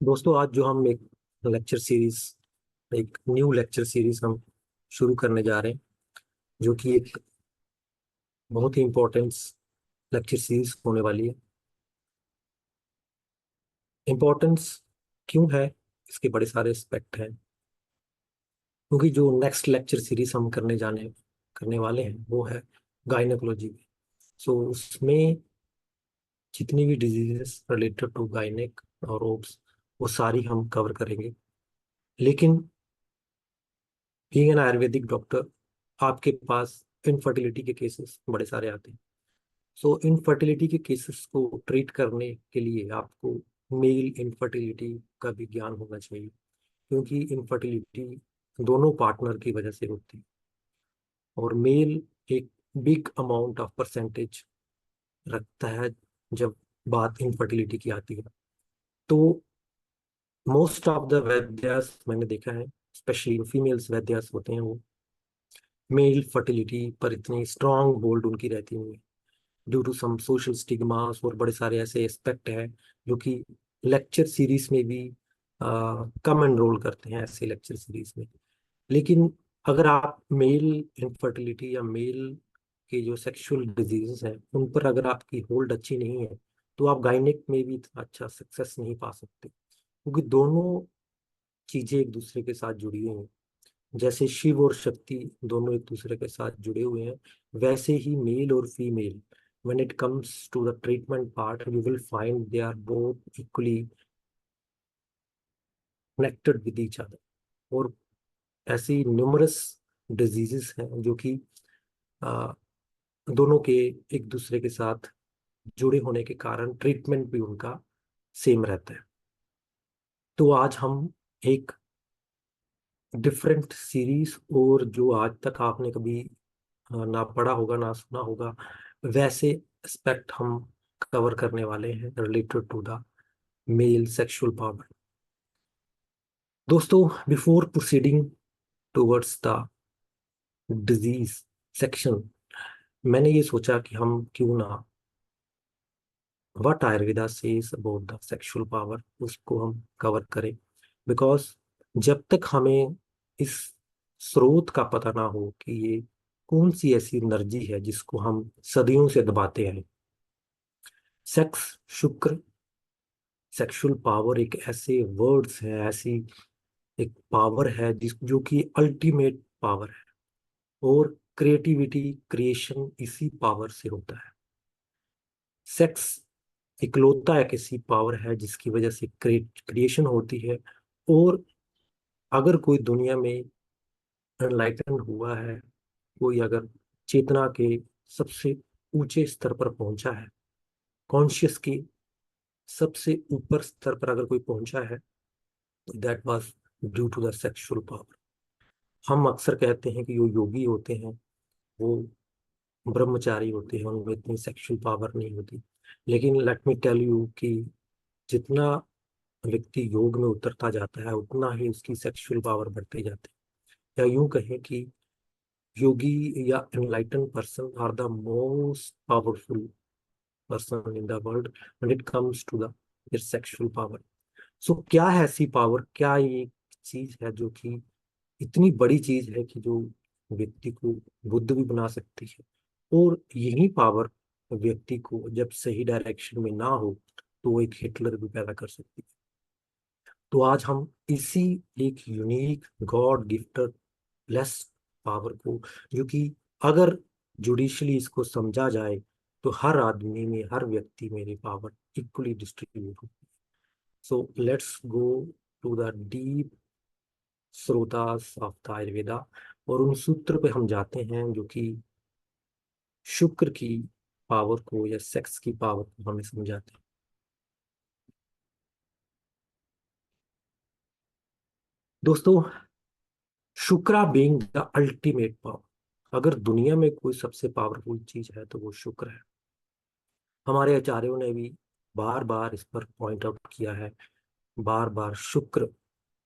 दोस्तों, आज जो हम लेक्चर सीरीज एक न्यू लेक्चर सीरीज हम शुरू करने जा रहे हैं, जो कि एक बहुत ही इम्पोर्टेंट लेक्चर सीरीज होने वाली है। इम्पोर्टेंस क्यों है? इसके बड़े सारे एस्पेक्ट हैं, क्योंकि जो नेक्स्ट लेक्चर सीरीज हम करने वाले हैं वो है गायनेकोलॉजी। सो उसमें जितनी भी डिजीजेस रिलेटेड टू गायनेक और ओब्स, वो सारी हम कवर करेंगे। लेकिन बीइंग एन आयुर्वेदिक डॉक्टर, आपके पास इनफर्टिलिटी के केसेस बड़े सारे आते हैं। सो इनफर्टिलिटी के केसेस को ट्रीट करने के लिए आपको मेल इनफर्टिलिटी का भी ज्ञान होना चाहिए, क्योंकि इनफर्टिलिटी दोनों पार्टनर की वजह से होती है। और मेल एक बिग अमाउंट ऑफ परसेंटेज रखता है जब बात इनफर्टिलिटी की आती है। तो मोस्ट ऑफ द वैद्यास मैंने देखा है, स्पेशली फीमेल्स वैद्यास होते हैं, वो मेल फर्टिलिटी पर इतनी स्ट्रांग होल्ड उनकी रहती नहीं है, due to some social stigmas और बड़े सारे ऐसे एस्पेक्ट हैं जो कि लेक्चर सीरीज में भी कम एनरोल करते हैं ऐसे लेक्चर सीरीज में। लेकिन अगर आप मेल इनफर्टिलिटी या मेल के जो सेक्सुअल डिजीजेस हैं उन पर अगर आपकी होल्ड अच्छी नहीं है, तो आप गायनेक में भी इतना अच्छा सक्सेस नहीं पा सकते, क्योंकि दोनों चीजें एक दूसरे के साथ जुड़ी हुई हैं। जैसे शिव और शक्ति दोनों एक दूसरे के साथ जुड़े हुए हैं, वैसे ही मेल और female, when it comes to the treatment part, you will find they are both equally connected with each other। और ऐसी न्यूमरस डिजीजेस हैं जो कि आ, दोनों के एक दूसरे के साथ जुड़े होने के कारण ट्रीटमेंट भी उनका सेम रहता है। तो आज हम एक डिफरेंट सीरीज, और जो आज तक आपने कभी ना पढ़ा होगा ना सुना होगा, वैसे एस्पेक्ट हम कवर करने वाले हैं related to the male sexual power. दोस्तों, before proceeding towards the disease section, मैंने ये सोचा कि हम क्यों ना what Ayurveda says about the sexual power उसको हम कवर करें। बिकॉज जब तक हमें इस स्रोत का पता ना हो कि ये कौन सी ऐसी एनर्जी है जिसको हम सदियों से दबाते हैं, सेक्स, शुक्र, सेक्सुअल पावर एक ऐसे वर्ड्स है, ऐसी एक पावर है जो कि अल्टीमेट पावर है। और क्रिएटिविटी, क्रिएशन इसी पावर से होता है। सेक्स इकलौता एक ऐसी पावर है जिसकी वजह से क्रिएशन होती है। और अगर कोई दुनिया में एनलाइटन हुआ है, कोई अगर चेतना के सबसे ऊंचे स्तर पर पहुंचा है, कॉन्शियस के सबसे ऊपर स्तर पर अगर कोई पहुंचा है, तो that was due to the sexual power. हम अक्सर कहते हैं कि जो योगी होते हैं वो ब्रह्मचारी होते हैं, उनमें इतनी सेक्सुअल पावर नहीं होती। लेकिन लेट मी टेल यू कि जितना व्यक्ति योग में उतरता जाता है उतना ही उसकी सेक्सुअल पावर बढ़ते जाती है। या यूं कहें कि योगी या enlighten person are the most powerful person in the world when it comes to the sexual power. So क्या है ऐसी पावर, क्या ये चीज है जो कि इतनी बड़ी चीज है कि जो व्यक्ति को बुद्ध भी बना सकती है, और यही पावर व्यक्ति को जब सही डायरेक्शन में ना हो तो वो एक हिटलर भी पैदा कर सकती है। तो आज हम इसी एक unique God gifted blessed power को, जो कि अगर जुडिशली इसको समझा जाए तो हर आदमी में, हर व्यक्ति में ये पावर इक्वली डिस्ट्रीब्यूट होती है। So let's go to the deep srotas of the Ayurveda, और उन सूत्र पे हम जाते हैं जो कि शुक्र की पावर को या सेक्स की पावर को हमें समझाते हैं। दोस्तों, शुक्रा बीइंग द अल्टीमेट पावर, अगर दुनिया में कोई सबसे पावरफुल चीज है तो वो शुक्र है। हमारे आचार्यों ने भी बार बार इस पर पॉइंट आउट किया है, बार बार शुक्र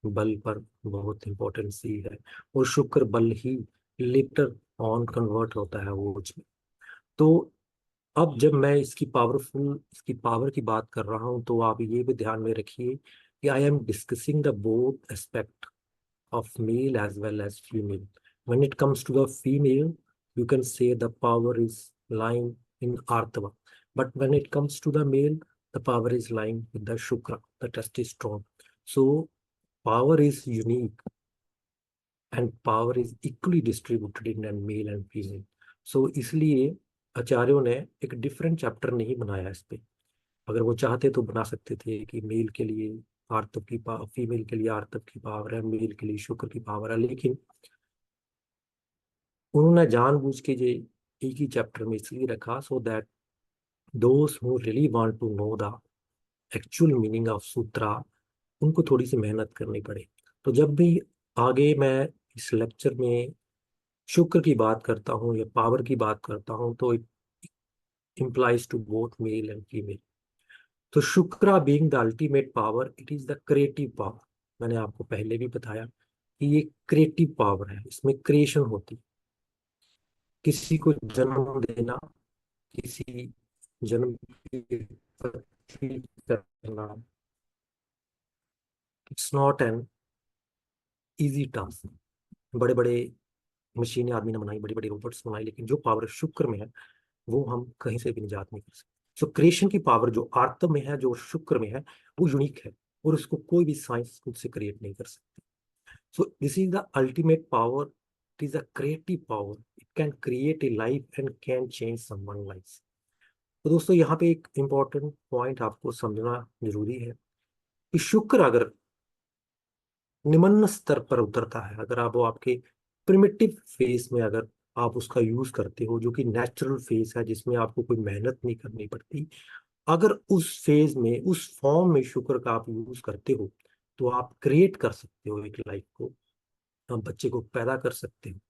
बल पर बहुत इंपॉर्टेंस दी है। और शुक्र बल ही लेटर ऑन कन्वर्ट होता है ओज में। तो अब जब मैं इसकी पावर की बात कर रहा हूं, तो आप ये भी ध्यान में रखिए कि I am discussing the both aspect of male as well as female. When it comes to the female, you can say the power is lying in Artava. But when it comes to the male, the power is lying with the Shukra, the testosterone. So power is unique and power is equally distributed in a male and female. So इसलिए आचार्यों ने एक different chapter नहीं बनाया इस पे। अगर वो चाहते तो बना सकते थे कि मेल के लिए आर्तव की पावर, फीमेल के लिए आर्तव की पावर है, मेल के लिए शुक्र की पावर है, लेकिन उन्होंने जानबूझ के ये एक ही चैप्टर में इसलिए रखा so that those who really want to know the actual meaning of sutra उनको थोड़ी सी मेहनत करनी पड़े। तो जब भी आगे मैं इस लेक्चर में शुक्र की बात करता हूँ या पावर की बात करता हूँ तो it implies to both male and female. तो shukra being the ultimate power, it is the creative power. मैंने आपको पहले भी बताया कि ये क्रिएटिव पावर है, इसमें क्रिएशन होती, किसी को जन्म देना, किसी जन्म की पृथ्वी करना, it's not an easy task. बड़े बड़े मशीनें आदमी ने बनाई, बड़ी बड़ी रोबोट्स बनाई, लेकिन जो पावर शुक्र में है वो हम कहीं से भी निजात नहीं कर सकते। सो क्रिएशन की पावर जो आर्तव में है, जो शुक्र में है, वो यूनिक है और उसको कोई भी साइंस खुद से क्रिएट नहीं कर सकती। सो this is the ultimate power, it is a creative power, it can create a life and can change someone life. तो दोस्तों यहाँ पे एक इम्पॉर्टेंट पॉइंट आपको समझना जरूरी है कि शुक्र अगर निम्न स्तर पर उतरता है, अगर आप वो आपके प्रिमिटिव फेज में अगर आप उसका यूज करते हो, जो कि नेचुरल फेज है जिसमें आपको कोई मेहनत नहीं करनी पड़ती, अगर उस फेज में उस फॉर्म में शुक्र का आप यूज करते हो तो आप क्रिएट कर सकते हो एक लाइफ को, आप बच्चे को पैदा कर सकते हो।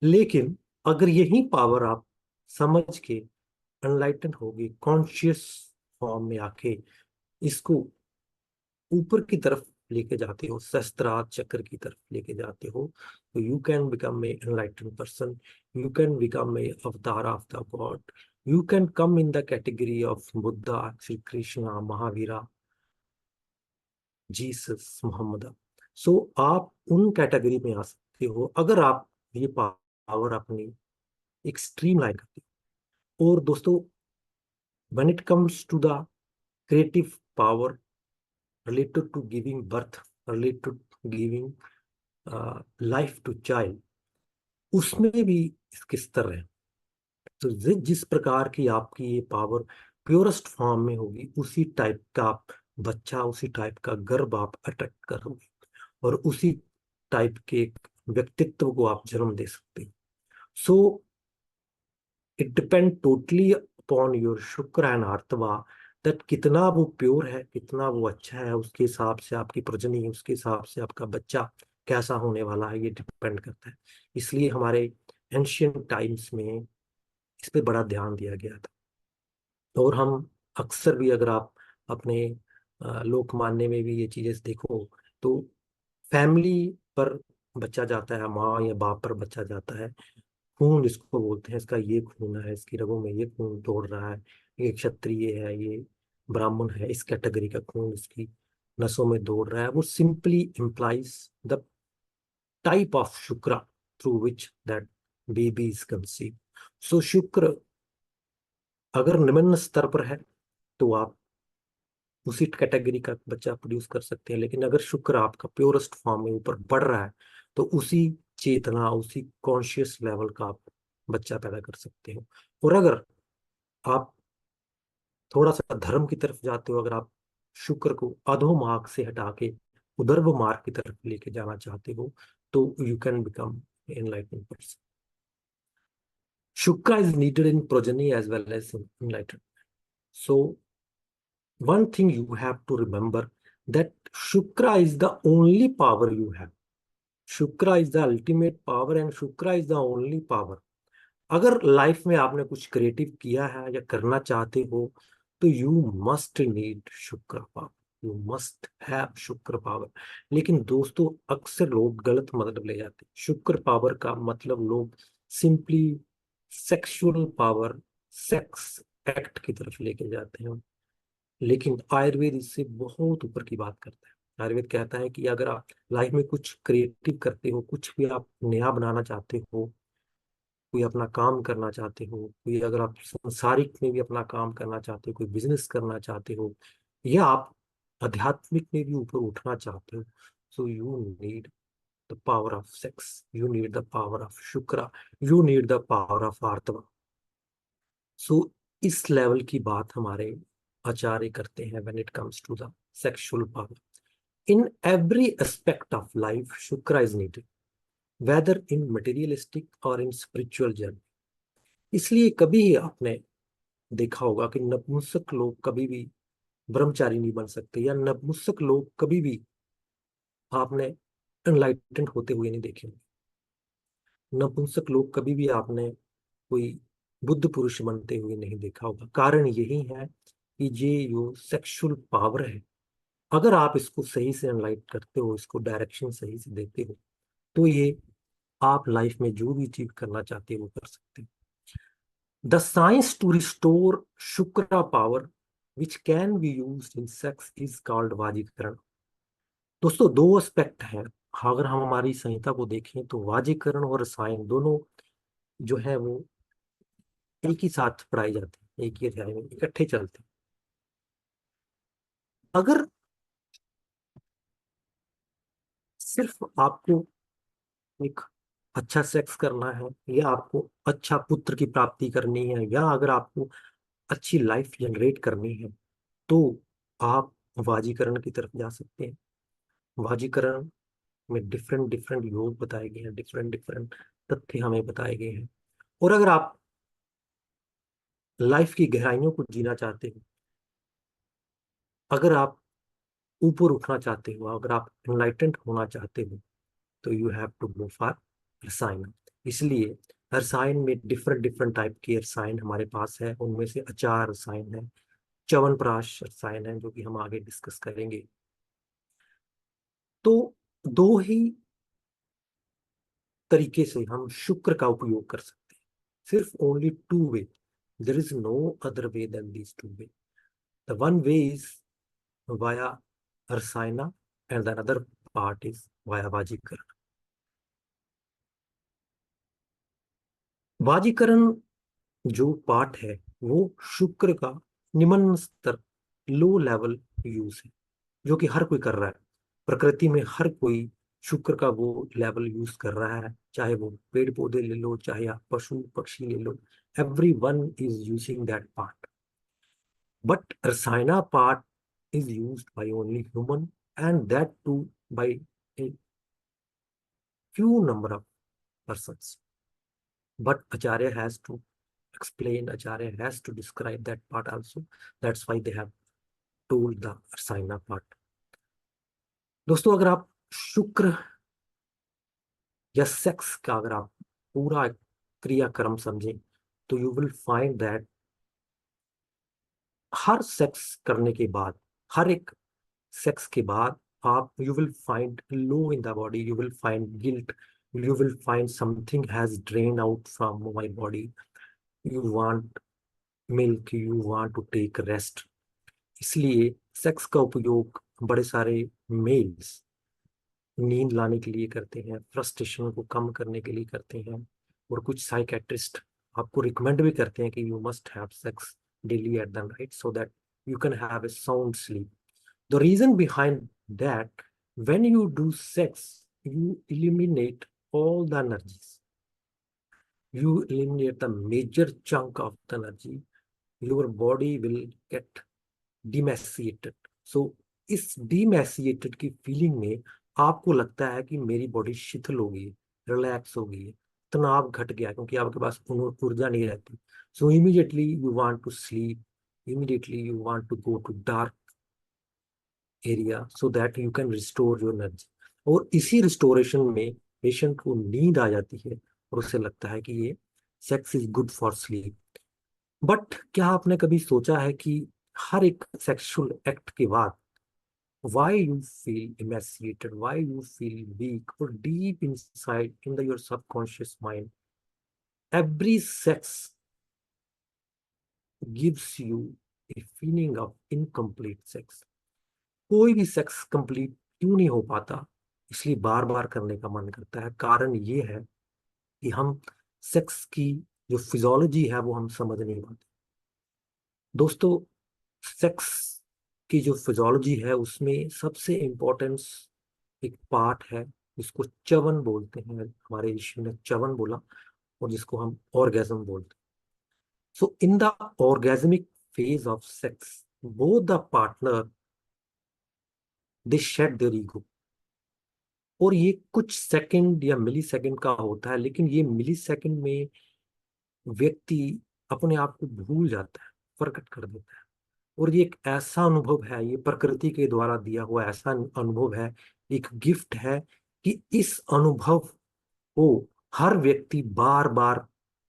लेकिन अगर यही पावर आप समझ के अनलाइटन होगी, कॉन्शियस फॉर्म में आके इसको ऊपर की तरफ लेके जाते हो, सहस्त्रार चक्र की तरफ लेके जाते हो, तो you can become a enlighten person, you can become a avatar of the God, you can come in the category of Buddha, Shri Krishna, Mahavira, Jesus, Muhammad. सो आप उन कैटेगरी में आ सकते हो अगर आप ये पावर अपनी एक्सट्रीम लाइन करते हो। और दोस्तों, when it comes to the creative power related to giving birth, related to giving life to child, उसमें भी इसके स्तर है। तो जिस प्रकार की आपकी ये पावर प्योरेस्ट फॉर्म में होगी, उसी टाइप का आप बच्चा, उसी टाइप का गर्भ आप अट्रैक्ट करोगे और उसी टाइप के व्यक्तित्व को आप जन्म दे सकते हो। So it depend totally upon your शुक्र एंड आर्तवा, दैट कितना वो प्योर है, कितना वो अच्छा है, उसके हिसाब से आपकी प्रजनी, उसके हिसाब से आपका बच्चा कैसा होने वाला है, ये डिपेंड करता है। इसलिए हमारे एंशियंट टाइम्स में इस पे बड़ा ध्यान दिया गया था। और हम अक्सर भी, अगर आप अपने लोकमान्य में भी ये चीजें देखो, तो फैमिली पर बच्चा जाता है, माँ या बाप पर बच्चा जाता है, खून जिसको बोलते हैं, इसका ये खून है, इसकी रगों में ये खून दौड़ रहा है, ये क्षत्रिय है, ये ब्राह्मण है, इस कैटेगरी का खून इसकी नसों में दौड़ रहा है, वो simply implies the type of shukra through which that baby is conceive. So shukra अगर निम्न स्तर पर है तो आप उसी कैटेगरी का बच्चा प्रोड्यूस कर सकते हैं, लेकिन अगर शुक्र आपका प्योरेस्ट फॉर्म में ऊपर बढ़ रहा है तो उसी चेतना, उसी कॉन्शियस लेवल का आप बच्चा पैदा कर सकते हो। और अगर आप थोड़ा सा धर्म की तरफ जाते हो, अगर आप शुक्र को अधो मार्ग से हटा के उधर्व मार्ग की तरफ लेके जाना चाहते हो, तो you can become enlighten person. Shukra is needed in progeny as well as enlighten. So one thing you have to remember, that Shukra is the only power you have. Shukra is the ultimate power and Shukra is the only power. अगर life में आपने कुछ creative किया है या करना चाहते हो तो यू मस्ट नीड शुक्र पावर, यू मस्ट हैव शुक्र पावर। लेकिन दोस्तों, अक्सर लोग गलत मतलब ले जाते हैं। शुक्र पावर का मतलब लोग simply sexual power, sex act की तरफ लेके जाते हैं, लेकिन आयुर्वेद इससे बहुत ऊपर की बात करता है। आयुर्वेद कहता है कि अगर आप लाइफ में कुछ क्रिएटिव करते हो, कुछ भी आप नया बनाना चाहते हो, कोई अपना काम करना चाहते हो, कोई अगर आप संसारिक में भी अपना काम करना चाहते हो, कोई बिजनेस करना चाहते हो, या आप आध्यात्मिक में भी ऊपर उठना चाहते हो, so you need the power of sex, you need the power of shukra, you need the power of artava. So इस लेवल की बात हमारे आचार्य करते हैं when it comes to the sexual power. In every aspect of life shukra is needed, whether in materialistic और in spiritual journey. इसलिए कभी आपने देखा होगा कि नपुंसक लोग कभी भी ब्रह्मचारी नहीं बन सकते, या नपुंसक लोग कभी भी आपने एनलाइटेंड होते हुए नहीं देखे होंगे। नपुंसक लोग कभी भी आपने कोई बुद्ध पुरुष बनते हुए नहीं देखा होगा। कारण यही है कि ये जो सेक्सुअल पावर है, अगर आप इसको सही से एनलाइट करते हो, इसको डायरेक्शन सही से देते हो, तो ये आप लाइफ में जो भी अचीव करना चाहते हो वो कर सकते हो। The science to restore shukra power which can be used in sex is called vajikarana. दोस्तों, दो एस्पेक्ट हैं। अगर हम हमारी संहिता को देखें तो वाजीकरण और रसायन दोनों जो है वो एक ही साथ पढ़ाए जाते हैं, एक ही अध्याय में इकट्ठे चलते हैं। अगर सिर्फ आपको एक अच्छा सेक्स करना है, या आपको अच्छा पुत्र की प्राप्ति करनी है, या अगर आपको अच्छी लाइफ जनरेट करनी है, तो आप वाजीकरण की तरफ जा सकते हैं। वाजीकरण में डिफरेंट डिफरेंट योग बताए गए हैं, डिफरेंट डिफरेंट तथ्य हमें बताए गए हैं। और अगर आप लाइफ की गहराइयों को जीना चाहते हो, अगर आप ऊपर उठना चाहते हो, अगर आप एनलाइटेंड होना चाहते हो, तो you have to go for रसायन। इसलिए रसायन में डिफरेंट डिफरेंट टाइप के रसायन हमारे पास है। उनमें से अचार रसायन है, च्यवनप्राश रसायन है, जो कि हम आगे डिस्कस करेंगे। तो दो ही तरीके से हम शुक्र का उपयोग कर सकते हैं, सिर्फ only two way, there is no other way than these two way. The one way is via rasayana, and the other part is via vajikarana. वाजीकरण जो पार्ट है वो शुक्र का निम्न स्तर, लो लेवल यूज है, जो कि हर कोई कर रहा है। प्रकृति में हर कोई शुक्र का वो लेवल यूज कर रहा है, चाहे वो पेड़ पौधे ले लो, चाहे आप पशु पक्षी ले लो, every one is using that part. But rasayana part is used by only human, and that too by a few number of persons. But Acharya has to explain, Acharya has to describe that part also. That's why they have told the Rasayana part. दोस्तों, अगर आप शुक्र या sex का अगर आप पूरा क्रियाक्रम समझें, तो you will find that her sex करने के बाद, हर एक सेक्स के बाद, आप you will find low in the body, you will find guilt, you will find something has drained out from my body, you want milk, you want to take rest। इसलिए sex का उपयोग बड़े सारे mails नींद लाने के लिए करते हैं, फ्रस्ट्रेशन को कम करने के लिए करते हैं, और कुछ साइकेट्रिस्ट आपको रिकमेंड भी करते हैं कि you must have sex daily at the night so that you can have a sound sleep. The reason behind that, when you do sex you eliminate all the energies, you eliminate the major chunk of the energy, your body will get demaciated। so इस demaciated की feeling में आपको लगता है कि मेरी body शिथिल हो गई है, रिलैक्स हो गई है, तनाव घट गया, क्योंकि आपके पास ऊर्जा नहीं रहती। So immediately you want to sleep, immediately you want to go to dark area so that you can restore your energy। और इसी रिस्टोरेशन में पेशेंट को नींद आ जाती है, और उसे लगता है कि ये sex is good for sleep. But क्या आपने कभी सोचा है कि हर एक सेक्सुअल एक्ट के बाद why you feel emaciated, why you feel weak, or deep inside in your subconscious mind, every sex gives you a feeling of incomplete sex। कोई भी सेक्स कंप्लीट क्यों नहीं हो पाता, इसलिए बार बार करने का मन करता है। कारण ये है कि हम सेक्स की जो फिजोलॉजी है वो हम समझ नहीं पाते। दोस्तों, सेक्स की जो फिजोलॉजी है उसमें सबसे इम्पोर्टेंस एक पार्ट है जिसको च्यवन बोलते हैं। हमारे ऋषि ने च्यवन बोला, और जिसको हम ऑर्गेज्म बोलते हैं। So in the orgasmic phase of sex, both the partner they shed their ego। और ये कुछ सेकंड या मिली सेकंड का होता है, लेकिन ये मिली सेकंड में व्यक्ति अपने आप को भूल जाता है, प्रकट कर देता है। और ये एक ऐसा अनुभव है, ये प्रकृति के द्वारा दिया हुआ ऐसा अनुभव है, एक गिफ्ट है, कि इस अनुभव को हर व्यक्ति बार बार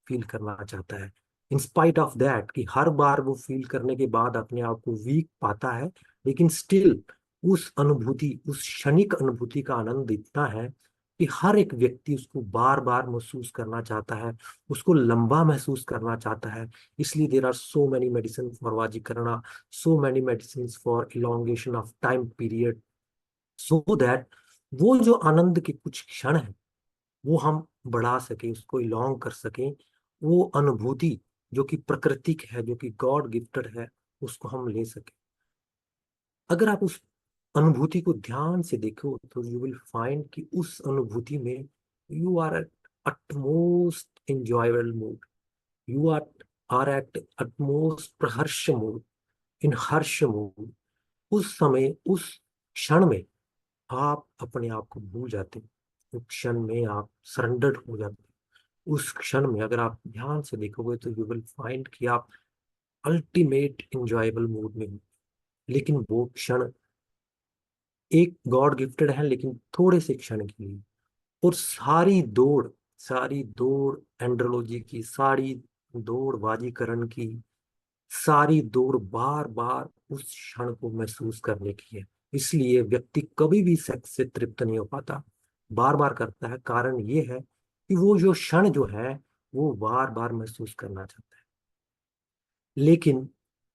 फील करना चाहता है। इन स्पाइट ऑफ दैट कि हर बार वो फील करने के बाद अपने आप को वीक पाता है, लेकिन स्टिल उस अनुभूति, उस क्षणिक अनुभूति का आनंद इतना है कि हर एक व्यक्ति उसको बार बार महसूस करना चाहता है, उसको लंबा महसूस करना चाहता है। इसलिए there are so many medicine for vajikarana, so many medicine for elongation of time period, so that वो जो आनंद के कुछ क्षण है वो हम बढ़ा सकें, उसको इलोंग कर सकें। वो अनुभूति जो कि प्राकृतिक है, जो कि गॉड गिफ्टेड है, उसको हम ले सकें। अगर आप उस अनुभूति को ध्यान से देखो तो यू विल फाइंड कि उस अनुभूति में you are at utmost enjoyable mood, you are at utmost praharsha mood, in harsha mood. उस समय, उस क्षण में आप अपने आप को भूल जाते हैं, उस क्षण में आप सरेंडर्ड हो जाते हैं। उस क्षण में अगर आप ध्यान से देखोगे तो यू विल फाइंड कि आप अल्टीमेट इंजॉयबल मूड में हो। लेकिन वो क्षण एक गॉड गिफ्टेड है, लेकिन थोड़े से क्षण के लिए। और सारी दौड़ एंड्रोलॉजी की, सारी दौड़ वाजीकरण की, सारी दौड़ बार बार उस क्षण को महसूस करने की है। इसलिए व्यक्ति कभी भी सेक्स से तृप्त नहीं हो पाता, बार बार करता है। कारण ये है कि वो जो क्षण जो है वो बार बार महसूस करना चाहता है। लेकिन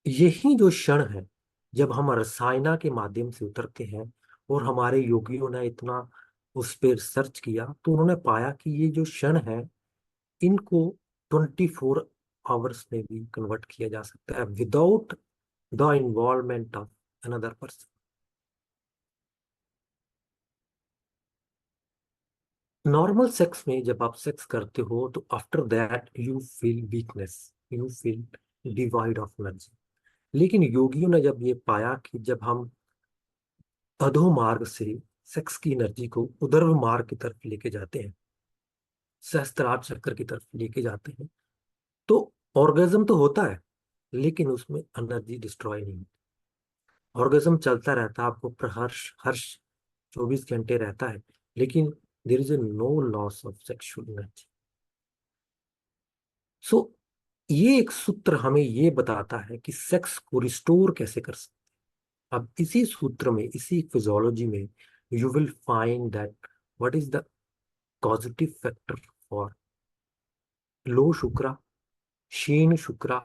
यही जो क्षण है, जब हम रसायना के माध्यम से उतरते हैं, और हमारे योगियों ने इतना उस पर सर्च किया तो उन्होंने पाया कि ये जो क्षण है इनको 24 आवर्स में भी कन्वर्ट किया जा सकता है without the involvement of another person. Normal sex में जब आप सेक्स करते हो तो after that you feel weakness, you feel divide of energy. लेकिन योगियों ने जब ये पाया कि जब हम अधो मार्ग से सेक्स की एनर्जी को उदर्व मार्ग की तरफ लेके जाते हैं, सहस्त्रार चक्र की तरफ लेके जाते हैं, तो ऑर्गेजम तो होता है, लेकिन उसमें एनर्जी डिस्ट्रॉय नहीं होती। ऑर्गेजम चलता रहता है, आपको प्रहर्ष हर्ष 24 घंटे रहता है, लेकिन there is a no loss of sexual energy. So ये एक सूत्र हमें ये बताता है कि सेक्स को रिस्टोर कैसे कर सकते हैं। अब इसी सूत्र में, इसी फिजियोलॉजी में you will find that what is the causative factor for low shukra, क्षीण शुक्रा,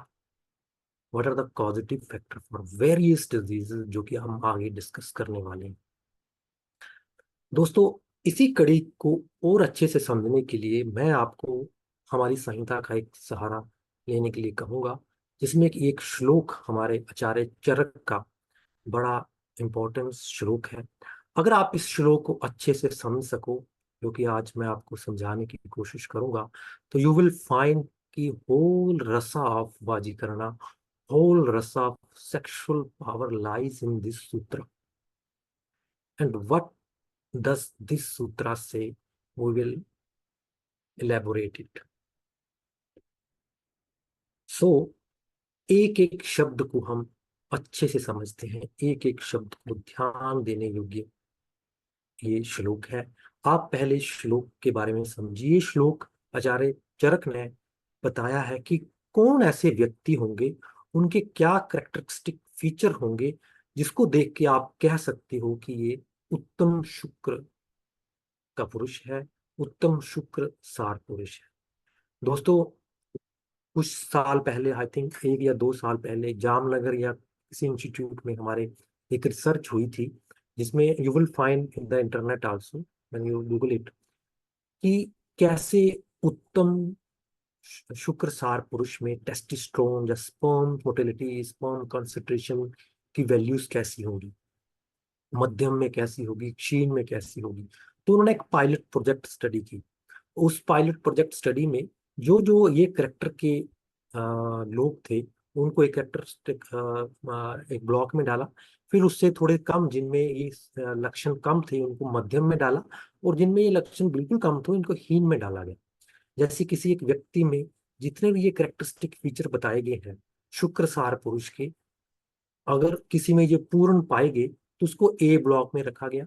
what are the causative factor for various diseases, जो कि हम आगे डिस्कस करने वाले हैं। दोस्तों, इसी कड़ी को और अच्छे से समझने के लिए मैं आपको हमारी संहिता का एक सहारा लेने के लिए कहूंगा, जिसमें कि एक श्लोक हमारे आचार्य चरक का बड़ा इंपॉर्टेंट श्लोक है। अगर आप इस श्लोक को अच्छे से समझ सको, जो कि आज मैं आपको समझाने की कोशिश करूंगा, तो यू विल फाइंड कि होल रसा ऑफ वाजीकरणा, होल रसा of sexual power lies in this सूत्र। एंड व्हाट डज दिस सूत्र से, वी विल elaborate it। सो एक एक शब्द को हम अच्छे से समझते हैं, एक एक शब्द को ध्यान देने योग्य ये श्लोक है। आप पहले श्लोक के बारे में समझिए। श्लोक आचार्य चरक ने बताया है कि कौन ऐसे व्यक्ति होंगे, उनके क्या करेक्टरिस्टिक फीचर होंगे, जिसको देख के आप कह सकते हो कि ये उत्तम शुक्र का पुरुष है, उत्तम शुक्र सार पुरुष है। दोस्तों, कुछ साल पहले, आई थिंक 1 या 2 साल पहले, जामनगर या किसी इंस्टीट्यूट में हमारे एक रिसर्च हुई थी, जिसमें you will find in the internet also when you Google it, कि कैसे उत्तम शुक्र सार पुरुष में टेस्टोस्टेरोन या स्पर्म मोटिलिटी, स्पर्म कंसंट्रेशन की वैल्यूज कैसी होंगी, मध्यम में कैसी होगी, क्षीण में कैसी होगी। तो उन्होंने एक पायलट प्रोजेक्ट स्टडी की। उस पायलट प्रोजेक्ट स्टडी में जो जो ये करेक्टर के लोग थे, उनको एक करेक्टरिस्टिक एक ब्लॉक में डाला। फिर उससे थोड़े कम, जिनमें ये लक्षण कम थे, उनको मध्यम में डाला, और जिनमें ये लक्षण बिल्कुल कम थे उनको हीन में डाला गया। जैसे किसी एक व्यक्ति में जितने भी ये करेक्टरिस्टिक फीचर बताए गए हैं शुक्र सार पुरुष के, अगर किसी में ये पूर्ण पाए गए तो उसको ए ब्लॉक में रखा गया,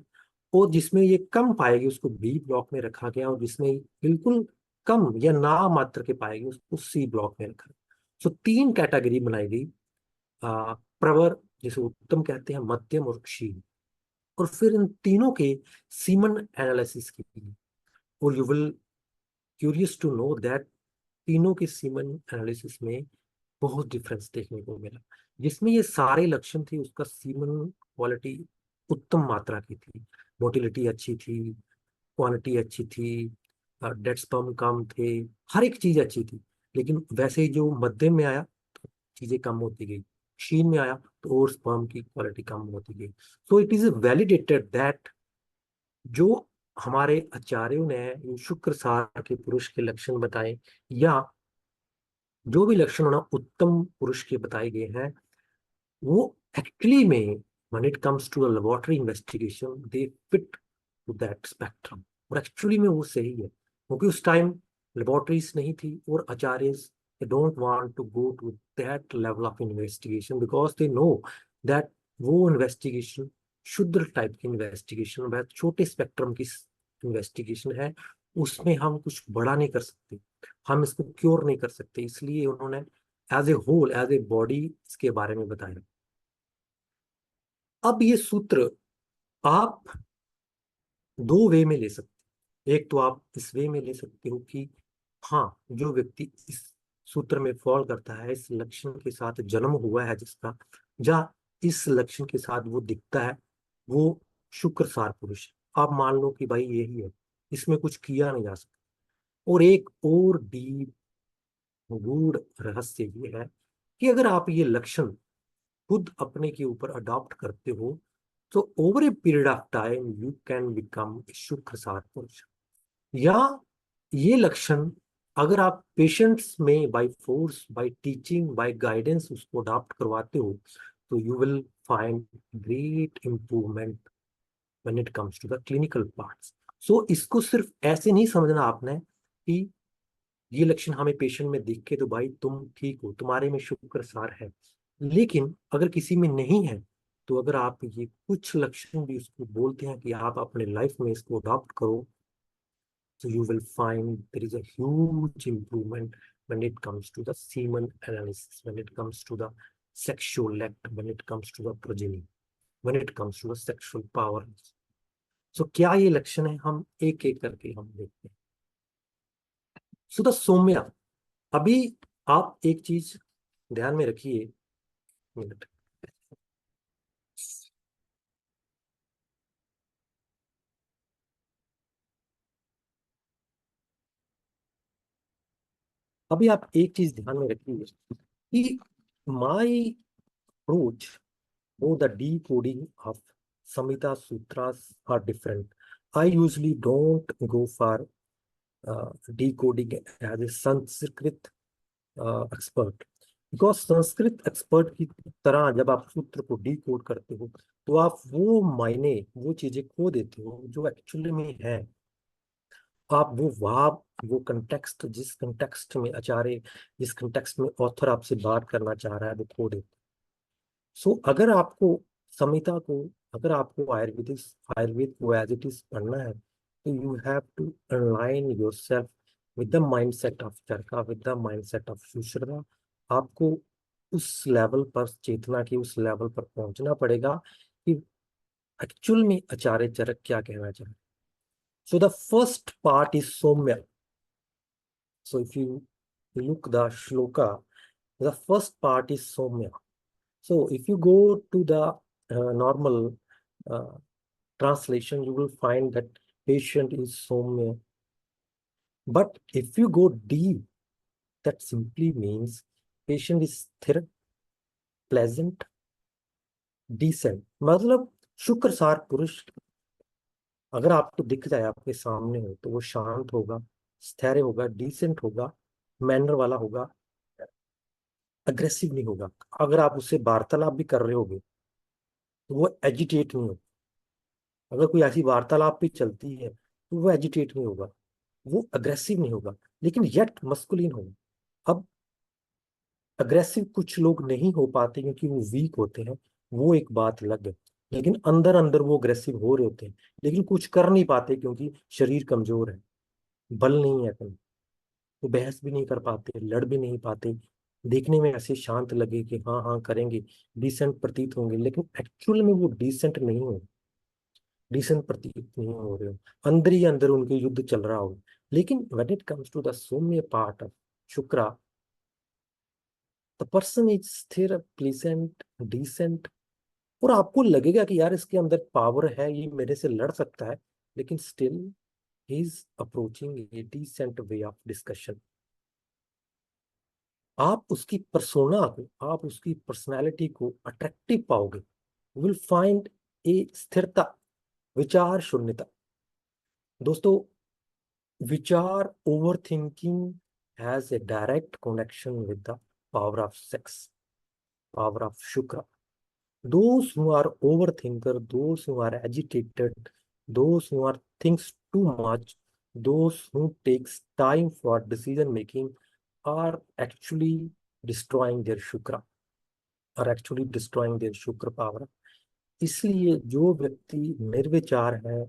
और जिसमें ये कम पाएगी उसको बी ब्लॉक में रखा गया, और जिसमें बिल्कुल कम या ना मात्र के पाएगी उसको सी ब्लॉक में रखा गया। सो तीन कैटेगरी बनाई गई, प्रवर जिसे उत्तम कहते हैं, मध्यम और क्षीण। और फिर इन तीनों के सीमन एनालिसिस की गई। और you will curious to know that तीनों के सीमन एनालिसिस में बहुत डिफरेंस देखने को मिला। जिसमें ये सारे लक्षण थे उसका सीमन क्वालिटी उत्तम मात्रा की थी, मोटिलिटी अच्छी थी, क्वांटिटी अच्छी थी, डेड स्पर्म कम थे, हर एक चीज अच्छी थी। लेकिन वैसे ही जो मध्यम में आया तो चीजें कम होती गई, क्षीण में आया तो और स्पर्म की क्वालिटी कम होती गई। So it is validated that जो हमारे आचार्यों ने ये शुक्र सार के पुरुष के लक्षण बताए, या जो भी लक्षण उन्हें उत्तम पुरुष के बताए गए हैं, वो एक्चुअली में when it comes to a laboratory investigation they fit to that spectrum. और एक्चुअली में वो सही है, क्योंकि उस टाइम लेबोरेटरीज नहीं थी, और आचार्य they don't want to go to that level of investigation because they know that वो इन्वेस्टिगेशन शुद्ध टाइप की इन्वेस्टिगेशन, वह छोटे स्पेक्ट्रम की इन्वेस्टिगेशन है, उसमें हम कुछ बड़ा नहीं कर सकते, हम इसको क्योर नहीं कर सकते। इसलिए उन्होंने as a whole, as a body इसके बारे में बताया। अब ये सूत्र आप दो वे में ले सकते हैं। एक तो आप इस वे में ले सकते हो कि हाँ, जो व्यक्ति इस सूत्र में फॉल करता है, इस लक्षण के साथ जन्म हुआ है जिसका, या इस लक्षण के साथ वो दिखता है, वो शुक्र सार पुरुष है। आप मान लो कि भाई यही है, इसमें कुछ किया नहीं जा सकता। और एक और डीप गूढ़ रहस्य ये है कि अगर आप ये लक्षण खुद अपने के ऊपर अडॉप्ट करते हो, तो over a period of time you can become शुक्र सार पुरुष। या ये लक्षण अगर आप पेशेंट्स में by force, by teaching, by guidance उसको अडॉप्ट करवाते हो, तो you will find great improvement when it comes to the clinical parts. So इसको सिर्फ ऐसे नहीं समझना आपने कि ये लक्षण हमें पेशेंट में दिख के तो भाई तुम ठीक हो, तुम्हारे में शुक्र सार है। लेकिन अगर किसी में नहीं है, तो अगर आप ये कुछ लक्षण भी उसको बोलते हैं कि आप अपने लाइफ में इसको अडॉप्ट करो, so you will find there is a huge improvement when it comes to the semen analysis, when it comes to the sexual act, when it comes to the progeny, when it comes to the sexual power। So क्या ये लक्षण है, हम एक एक करके हम देखते हैं। सो द सौम्या, अभी आप एक चीज ध्यान में रखिए, मिनट। अभी आप एक चीज ध्यान में रखिए कि my approach or the decoding of Samhita Sutras are different. I usually don't go for decoding as a Sanskrit expert, because Sanskrit expert की तरह जब आप सूत्र को डिकोड करते हो तो आप वो मायने, वो चीजें खो देते हो जो एक्चुअली में है। आप वो भाव, वो कंटेक्स्ट, जिस कंटेक्स्ट में आचार्य, जिस कंटेक्स्ट में ऑथर आपसे बात करना चाह रहा है, वो खो देते। सो अगर आपको संहिता को, अगर आपको आयुर्वेद को एज इट इज पढ़ना है, तो you have to align yourself with the mindset of Charaka, with the mindset of Sushruta. आपको उस लेवल पर, चेतना की उस लेवल पर पहुंचना पड़ेगा कि एक्चुअल में आचार्य चरक क्या कहना चाह रहे हैं। So the first part is saumya. So if you look the shloka, the first part is Somya. So if you go to the normal uh, translation, you will find that patient is Soumya. But if you go deep, that simply means patient is sthir, pleasant, decent. मतलब शुक्रसार पुरुष अगर आपको दिख जाए, आपके सामने हो, तो वो शांत होगा, स्थैर्य होगा, डिसेंट होगा, मैनर वाला होगा, अग्रेसिव नहीं होगा। अगर आप उससे वार्तालाप भी कर रहे होगे तो वो एजिटेट नहीं होगा। अगर कोई ऐसी वार्तालाप भी चलती है तो वो एजिटेट नहीं होगा, वो अग्रेसिव नहीं होगा, लेकिन येट मस्कुलिन होगा। अब अग्रेसिव कुछ लोग नहीं हो पाते क्योंकि वो वीक होते हैं, वो एक बात अलग है। लेकिन अंदर अंदर वो अग्रेसिव हो रहे होते हैं, लेकिन कुछ कर नहीं पाते क्योंकि शरीर कमजोर है, बल नहीं है अपने। वो बहस भी नहीं कर पाते, लड़ भी नहीं पाते। देखने में ऐसे शांत लगे कि हाँ हाँ करेंगे, डिसेंट प्रतीत होंगे, लेकिन एक्चुअल में वो डिसेंट नहीं हो, डिसेंट प्रतीत नहीं हो रहे हो। अंदर ही अंदर उनके युद्ध चल रहा हो। लेकिन when it comes to the saumya part of shukra, the person is sthir, pleasant, decent. और आपको लगेगा कि यार इसके अंदर पावर है, ये मेरे से लड़ सकता है, लेकिन still he is approaching a decent way of discussion. आप उसकी पर्सोना को, आप उसकी पर्सनालिटी को अट्रैक्टिव पाओगे। विल फाइंड ए स्थिरता, विचार शून्यता। दोस्तों, विचार over thinking has a direct connection with the power of sex, power of शुक्र। Those who are overthinker, those who are agitated, those who are thinks too much, those who takes time for decision making are actually destroying their shukra, are actually destroying their shukra power. इसलिए जो व्यक्ति निर्विचार है,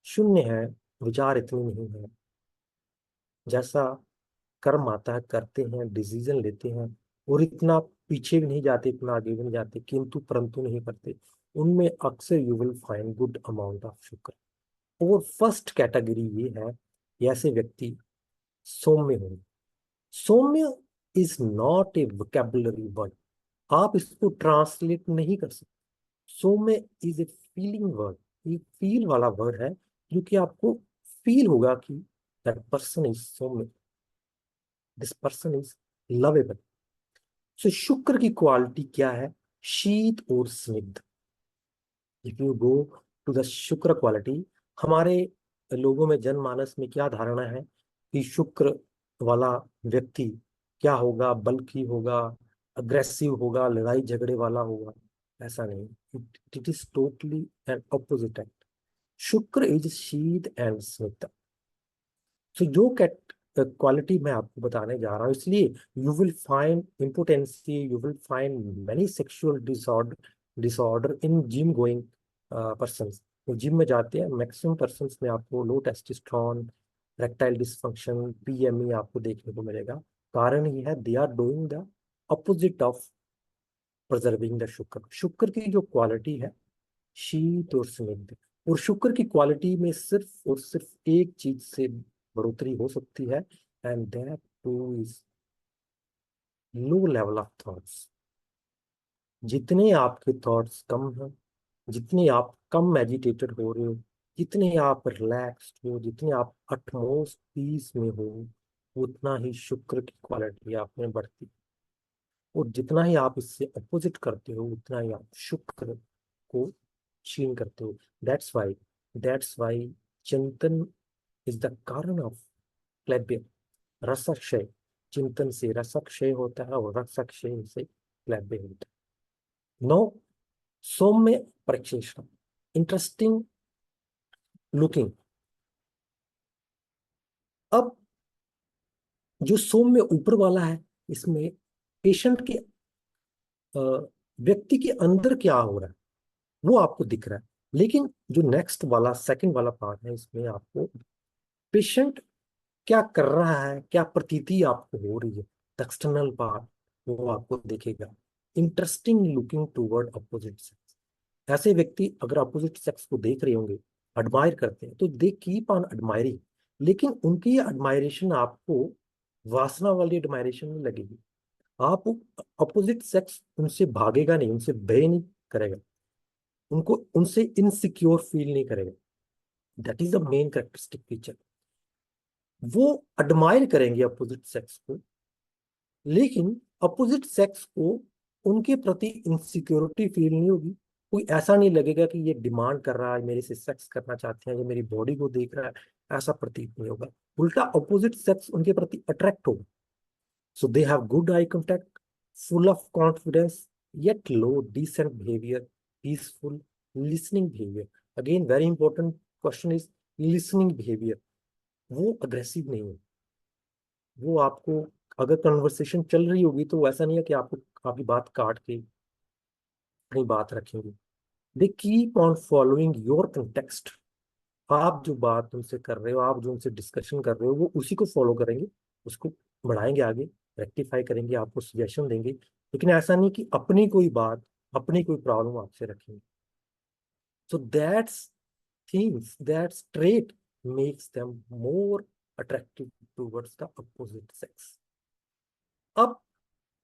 शून्य है, विचार इतनी नहीं है, जैसा कर्म आता है करते हैं, डिसीजन लेते हैं, और इतना पीछे भी नहीं जाते, इतना आगे भी नहीं जाते, किंतु परंतु नहीं करते, उनमें अक्सर you will find good amount of शुक्र। और फर्स्ट कैटेगरी ये है कि ऐसे व्यक्ति सौम्य होंगे। Saumya is not a vocabulary word, आप इसको ट्रांसलेट नहीं कर सकते। Saumya is a feeling word, ये फील वाला वर्ड है, जो कि आपको फील होगा कि that person is saumya, this person is lovable. So शुक्र की क्वालिटी क्या है? शीत और स्निग्ध। If you go to the shukra quality, हमारे लोगों में, जनमानस में क्या धारणा है कि शुक्र वाला व्यक्ति क्या होगा? बल्कि होगा, अग्रेसिव होगा, लड़ाई झगड़े वाला होगा। ऐसा नहीं, it is totally an opposite act. Shukra is sheeta and snigdha. तो जो क्वालिटी मैं आपको बताने जा रहा हूँ, इसलिए you will find impotency, you will find many sexual disorder in gym going person. तो जिम में जाते हैं मैक्सिमम पर्सन में आपको low testosterone, erectile dysfunction, PME आपको देखने को मिलेगा। कारण ये है, they are doing the opposite of preserving the shukra. शुक्र की जो क्वालिटी है, शीत और स्निग्ध। और शुक्र की क्वालिटी में सिर्फ और सिर्फ एक चीज से बढ़ोतरी हो सकती है, and that two is low level of thoughts. जितने आपके थॉट्स कम हैं, जितने आप कम एजिटेटेड हो रहे हो, जितने आप रिलैक्स्ड हो, जितने आप अटमोस्ट पीस में हो, उतना ही शुक्र की क्वालिटी आप में बढ़ती। और जितना ही आप इससे अपोजिट करते हो, उतना ही आप शुक्र को क्षीण करते हो। दैट्स वाई चिंतन इज द कारण ऑफ क्लैब्य, रसक्षय। चिंतन से रसक्षय होता है और रसक्षय से क्लैब्य होता है। नो, सौम्य परिक्षेषण, इंटरेस्टिंग लुकिंग। अब जो सौम्य ऊपर वाला है, इसमें पेशेंट के व्यक्ति के अंदर क्या हो रहा है वो आपको दिख रहा है। लेकिन जो नेक्स्ट वाला, सेकंड वाला पार्ट है, इसमें आपको पेशेंट क्या कर रहा है, क्या प्रतीति आपको हो रही है, एक्सटर्नल पार्ट, वो आपको दिखेगा। Interesting looking toward opposite sex. ऐसे व्यक्ति अगर अपोजिट सेक्स को देख रहे होंगे, एडमायर करते हैं, तो दे कीप ऑन एडमायरिंग। लेकिन उनकी ये एडमायरेशन आपको वासना वाली एडमायरेशन में लगेगी। आप अपोजिट सेक्स उनसे भागेगा नहीं, उनसे भय नहीं करेगा। उनको उनसे इनसिक्योर फील नहीं करेगा। That is the main characteristic feature. वो अडमायर करेंगे अपोजिट सेक्स को, लेकिन अपोजिट सेक्स को उनके प्रति इनसिक्योरिटी फील नहीं होगी। कोई ऐसा नहीं लगेगा कि ये डिमांड कर रहा है, मेरे से सेक्स करना चाहते हैं, ये मेरी बॉडी को देख रहा है, ऐसा प्रतीत नहीं होगा। उल्टा अपोजिट सेक्स उनके प्रति अट्रैक्ट होगा। So they have good eye contact, full of confidence, yet low decent behavior, peaceful listening behavior. Again, very important question is listening behavior. वो अग्रेसिव नहीं है। वो आपको, अगर कन्वर्सेशन चल रही होगी तो ऐसा नहीं है कि आपको आपकी बात काट के अपनी बात रखेंगे। They keep on following your context. आप जो बात उनसे कर रहे हो, आप जो उनसे डिस्कशन कर रहे हो, वो उसी को फॉलो करेंगे, उसको बढ़ाएंगे आगे, रेक्टिफाई करेंगे, आपको सजेशन देंगे। लेकिन ऐसा नहीं कि अपनी कोई बात, अपनी कोई प्रॉब्लम आपसे रखेंगे। So that's things, that's trait makes them more attractive towards the opposite sex. अब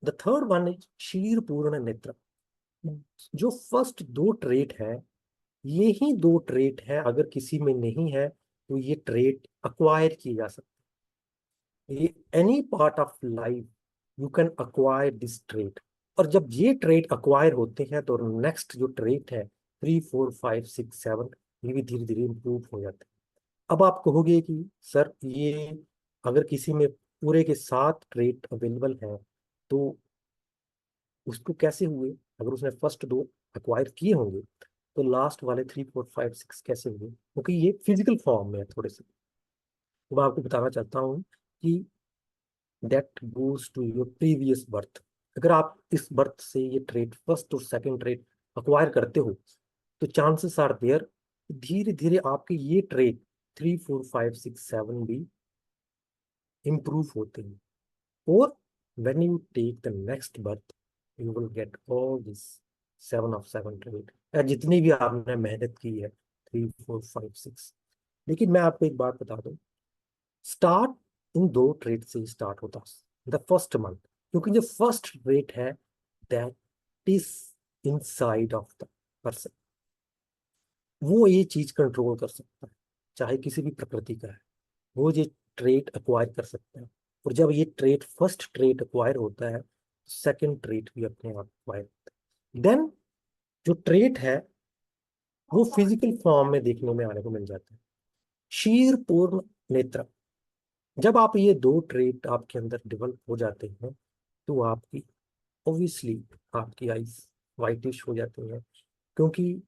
द थर्ड वन इज क्षीर पूर्ण नेत्र। जो फर्स्ट दो ट्रेट है, ये ही दो ट्रेट है, अगर किसी में नहीं है तो ये ट्रेट अक्वायर किए जा सकते हैं। ये any part of life you can acquire this trait. और जब ये ट्रेट अक्वायर होते हैं तो नेक्स्ट जो ट्रेट है 3 4 5 6 7, ये भी धीरे धीरे इंप्रूव हो जाते हैं। अब आप कहोगे कि सर ये अगर किसी में पूरे के 7 ट्रेट अवेलेबल हैं तो उसको कैसे हुए? अगर उसने फर्स्ट दो अक्वायर किए होंगे तो लास्ट वाले 3 4 5 6 कैसे हुए? क्योंकि ये फिजिकल फॉर्म में है थोड़े से। तो मैं आपको बताना चाहता हूँ कि that goes to your previous birth. अगर आप इस बर्थ से ये ट्रेट, फर्स्ट और सेकंड ट्रेट अक्वायर करते हो, तो चांसेस आर देयर धीरे धीरे आपके ये ट्रेट 3 4 5 6 7 भी इम्प्रूव होते हैं। और when you take the next birth you will get all this 7 of 7 trait, या जितनी भी आपने मेहनत की है 3 4 5 6। लेकिन मैं आपको एक बात बता दूं, स्टार्ट इन दो ट्रेट से ही स्टार्ट होता है द फर्स्ट मंथ। क्योंकि जो फर्स्ट ट्रेट है that is inside of the person, वो ये चीज कंट्रोल कर सकता है, चाहे किसी भी प्रकृति का है, वो ये ट्रेट अक्वायर कर सकता है। और जब ये ट्रेट फर्स्ट ट्रेट अक्वायर होता है, सेकंड ट्रेट भी अपने आप अक्वायर होता है। देन जो ट्रेट है वो फिजिकल फॉर्म में देखने में आने को मिल जाता है, शीर पूर्ण नेत्र। जब आप ये दो ट्रेट आपके अंदर डेवलप हो जाते हैं तो आपकी ऑब्वियसली आपकी आईज वाइटिश हो जाती हैं। क्योंकि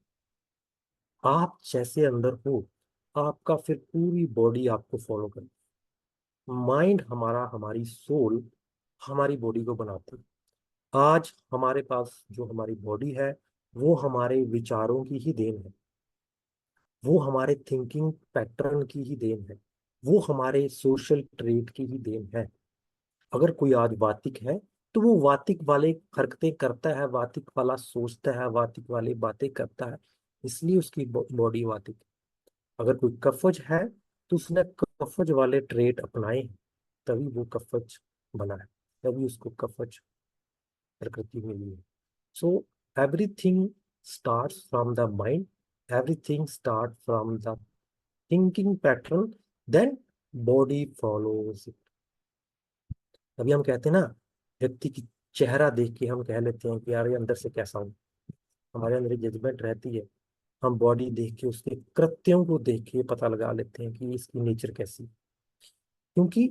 आप जैसे अंदर हो, आपका फिर पूरी बॉडी आपको फॉलो करती है। माइंड हमारा, हमारी सोल हमारी बॉडी को बनाती है। आज हमारे पास जो हमारी बॉडी है वो हमारे विचारों की ही देन है, वो हमारे थिंकिंग पैटर्न की ही देन है, वो हमारे सोशल ट्रेट की ही देन है। अगर कोई आज वातिक है तो वो वातिक वाले हरकतें करता है, वातिक वाला सोचता है, वातिक वाली बातें करता है, इसलिए उसकी बॉडी वातिक है। अगर कोई कफज है तो उसने कफज वाले ट्रेट अपनाए हैं, तभी वो कफज बना है, तभी उसको कफज प्रकृति मिली है। So everything starts from the mind, everything start from the thinking pattern, then body follows it. अभी हम कहते हैं ना, व्यक्ति की चेहरा देख के हम कह लेते हैं कि यार ये अंदर से कैसा हूँ। हमारे अंदर एक जजमेंट रहती है। हम बॉडी देख के, उसके कृत्यों को देख के पता लगा लेते हैं कि इसकी नेचर कैसी है। क्योंकि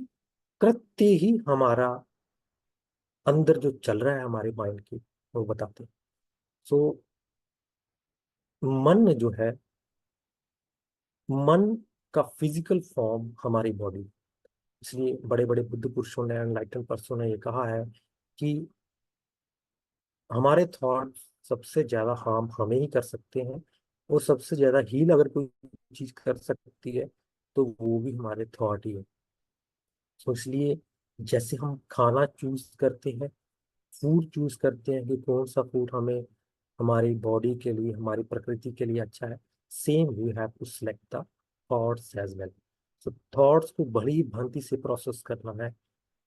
कृत्य ही हमारा अंदर जो चल रहा है हमारे माइंड के, वो बताते हैं। सो मन जो है, मन का फिजिकल फॉर्म हमारी बॉडी। इसलिए बड़े बड़े बुद्ध पुरुषों ने, एनलाइटन पर्सनों ने ये कहा है कि हमारे थॉट सबसे ज्यादा हार्म हमें ही कर सकते हैं, और सबसे ज्यादा हील अगर कोई चीज कर सकती है तो वो भी हमारे थॉट ही है। तो इसलिए जैसे हम खाना चूज करते हैं, फूड चूज करते हैं कि कौन सा फूड हमें, हमारी बॉडी के लिए, हमारी प्रकृति के लिए अच्छा है, same we have to select the thoughts as well. तो थॉट्स को बड़ी भांति से प्रोसेस करना है।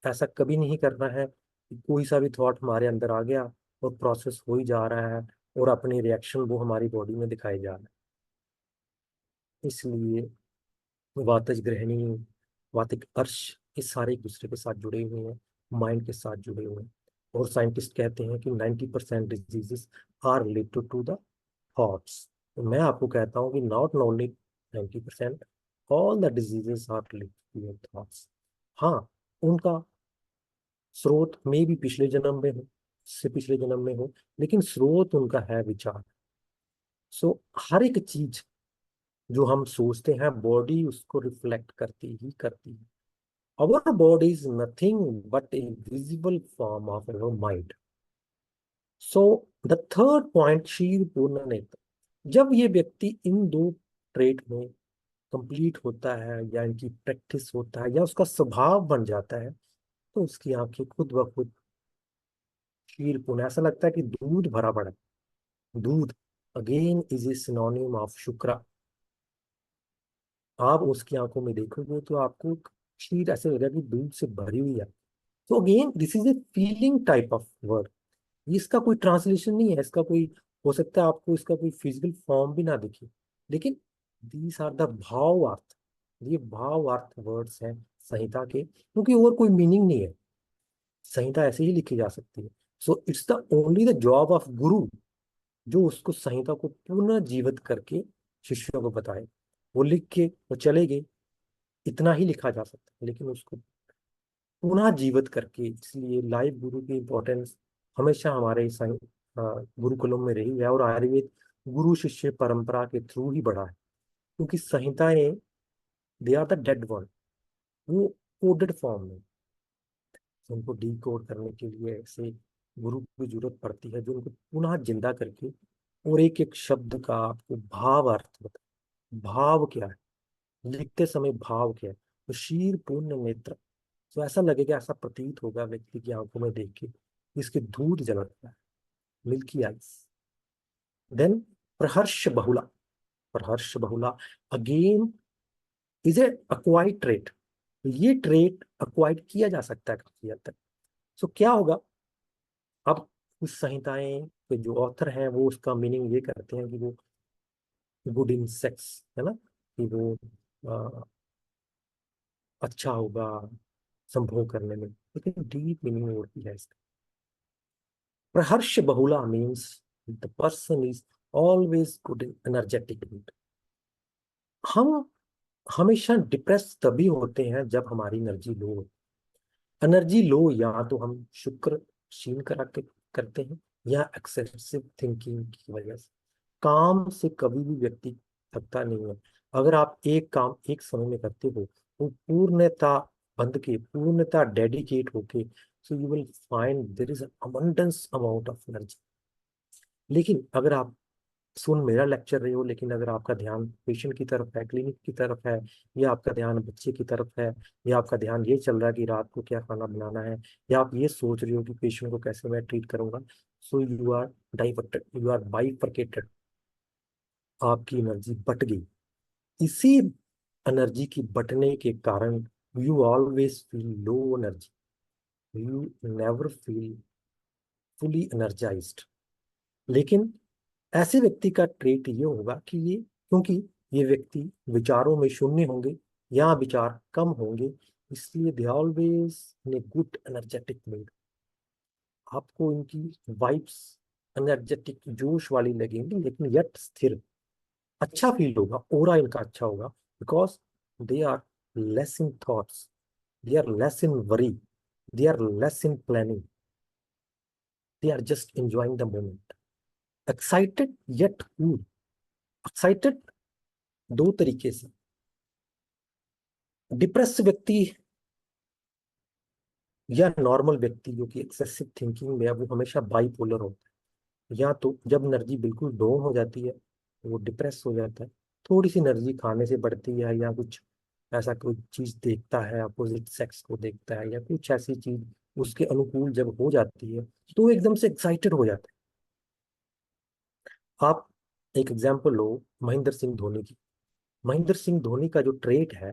ऐसा कभी नहीं करना है कि कोई सा भी थॉट हमारे अंदर आ गया और प्रोसेस हो ही जा रहा है, और अपनी रिएक्शन वो हमारी बॉडी में दिखाए जा रहे हैं। इसलिए वातज ग्रहणी, वातिक अर्श, ये सारे एक दूसरे के साथ जुड़े हुए हैं, माइंड के साथ जुड़े हुए हैं। और साइंटिस्ट कहते हैं कि 90% diseases are related to the thoughts. तो मैं आपको कहता हूँ कि not only 90%, all the diseases are related to your thoughts. हाँ, उनका स्रोत में भी पिछले जन्म में हो, से पिछले जन्म में हो, लेकिन स्रोत उनका है विचार। सो हर एक चीज जो हम सोचते हैं, बॉडी उसको रिफ्लेक्ट करती ही करती है। Our body is nothing but a visible form of our mind. So the third point, शीर पूर्ण नेत्र। जब ये व्यक्ति इन दो ट्रेट में कंप्लीट होता है, या इनकी प्रैक्टिस होता है, या उसका स्वभाव बन जाता है, तो उसकी आंखें खुद ब खुद शीर पूर्ण, ऐसा लगता है कि दूध भरा पड़ा है। दूध again is A synonym of शुक्र। आप उसकी आंखों में देखोगे तो आपको क्षीर ऐसे लगेगा कि दूध से भरी हुई है। तो again this is a feeling type of word. इसका कोई ट्रांसलेशन नहीं है, इसका कोई, हो सकता है आपको इसका कोई फिजिकल फॉर्म भी ना दिखे, लेकिन दीज आर द भावार्थ। ये भावार्थ वर्ड्स हैं संहिता के, क्योंकि और कोई मीनिंग नहीं है। संहिता ऐसे ही लिखी जा सकती है। So it's the only the job of गुरु, जो उसको संहिता को पुनः जीवित करके शिष्यों को बताए। वो लिख के वो चले गए, इतना ही लिखा जा सकता है, लेकिन उसको पुनः जीवित करके। इसलिए लाइव गुरु की इम्पोर्टेंस हमेशा हमारे गुरुकुलों में रही है, और आयुर्वेद गुरु शिष्य परंपरा के थ्रू ही बढ़ा है। क्योंकि संहिताएं, they are the dead one, वो कोडेड फॉर्म में। तो उनको डी कोड करने के लिए ऐसे गुरु की जरूरत पड़ती है, जो उनको पुनः जिंदा करके और एक एक शब्द का आपको भाव अर्थ बताए। भाव क्या है, लिखते समय भाव क्या है। तो शीर पूर्ण नेत्र, तो ऐसा लगेगा, ऐसा प्रतीत होगा व्यक्ति की आंखों में देख के, इसके दूध झलकता है, milky eyes. Then praharsha bahula. Praharsha bahula again is a acquired trait. ये ट्रेट अक्वाइर्ड किया जा सकता है काफी हद तक। सो क्या होगा, अब कुछ संहिताएं के जो ऑथर हैं वो उसका मीनिंग ये करते हैं कि वो गुड इन सेक्स, है ना, कि वो अ, अच्छा होगा संभोग करने में, लेकिन डीप मीनिंग और भी है इसका। Praharsha bahula means the person is always good in energetic. हम हमेशा डिप्रेस तभी होते हैं जब हमारी एनर्जी लो हो। एनर्जी लो या तो हम शुक्र क्षीण करा के करते हैं, या एक्सेसिव थिंकिंग की वजह से। काम से कभी भी व्यक्ति थकता नहीं है। अगर आप एक काम एक समय में करते हो, वो पूर्णता बंध के, पूर्णता डेडिकेट होके, so you will find there is abundance amount of energy. लेकिन अगर आप सुन मेरा लेक्चर रहे हो, लेकिन अगर आपका ध्यान पेशेंट की तरफ है, क्लिनिक की तरफ है, या आपका ध्यान बच्चे की तरफ है, या आपका ध्यान ये चल रहा है कि रात को क्या खाना बनाना है, या आप ये सोच रहे हो कि पेशेंट को कैसे मैं ट्रीट करूंगा, so you are diverted, you are bifurcated. आपकी एनर्जी बट गई। इसी एनर्जी की बटने के कारण you always feel low energy, you never feel fully energized. लेकिन ऐसे व्यक्ति का ट्रेट ये होगा कि ये, क्योंकि ये व्यक्ति विचारों में शून्य होंगे या विचार कम होंगे, इसलिए they always in a good energetic mood. आपको इनकी वाइब्स एनर्जेटिक जोश वाली लगेंगी, लेकिन यट स्थिर, अच्छा फील होगा, ओरा इनका अच्छा होगा। Because they are less in thoughts, they are less in worry, they are less in planning, they are just enjoying the moment. Excited yet cool. Excited दो तरीके से। डिप्रेस व्यक्ति या नॉर्मल व्यक्ति जो कि एक्सेसिव थिंकिंग में है, वो हमेशा बाइपोलर होता है। या तो जब एनर्जी बिल्कुल डाउन हो जाती है, वो डिप्रेस हो जाता है। थोड़ी सी एनर्जी खाने से बढ़ती है, या कुछ ऐसा कोई चीज देखता है, अपोजिट सेक्स को देखता है, या कुछ ऐसी चीज उसके अनुकूल जब हो जाती है, तो वो एकदम से एक्साइटेड हो जाता है। आप एक एग्जाम्पल लो महेंद्र सिंह धोनी की। महेंद्र सिंह धोनी का जो ट्रेट है,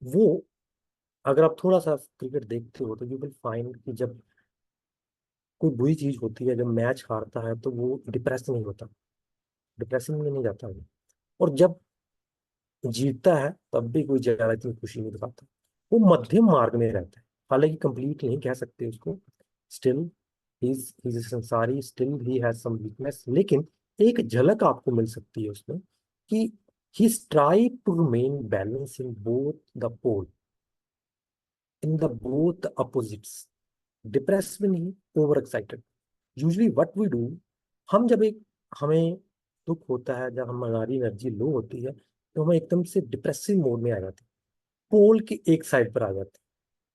वो, अगर आप थोड़ा सा क्रिकेट देखते हो तो यू विल फाइंड कि जब कोई बुरी चीज होती है, जब मैच हारता है तो वो डिप्रेस नहीं होता, डिप्रेशन में नहीं जाता वो। और जब जीतता है तब भी कोई ज्यादा इतनी खुशी नहीं दिखाता, वो मध्यम मार्ग में रहता है। हालांकि कंप्लीट नहीं कह सकते उसको, still he is sansari, still he has some weakness, लेकिन एक झलक आपको मिल सकती है उसमें कि he strive to remain balance in both the pole, in the both opposites, depress भी नहीं, over excited. Usually what we do, हम जब एक हमें दुख होता है, जब हमारी एनर्जी लो होती है, तो हम एकदम से डिप्रेसिव मोड में आ जाते हैं, पोल की एक साइड पर आ जाते हैं।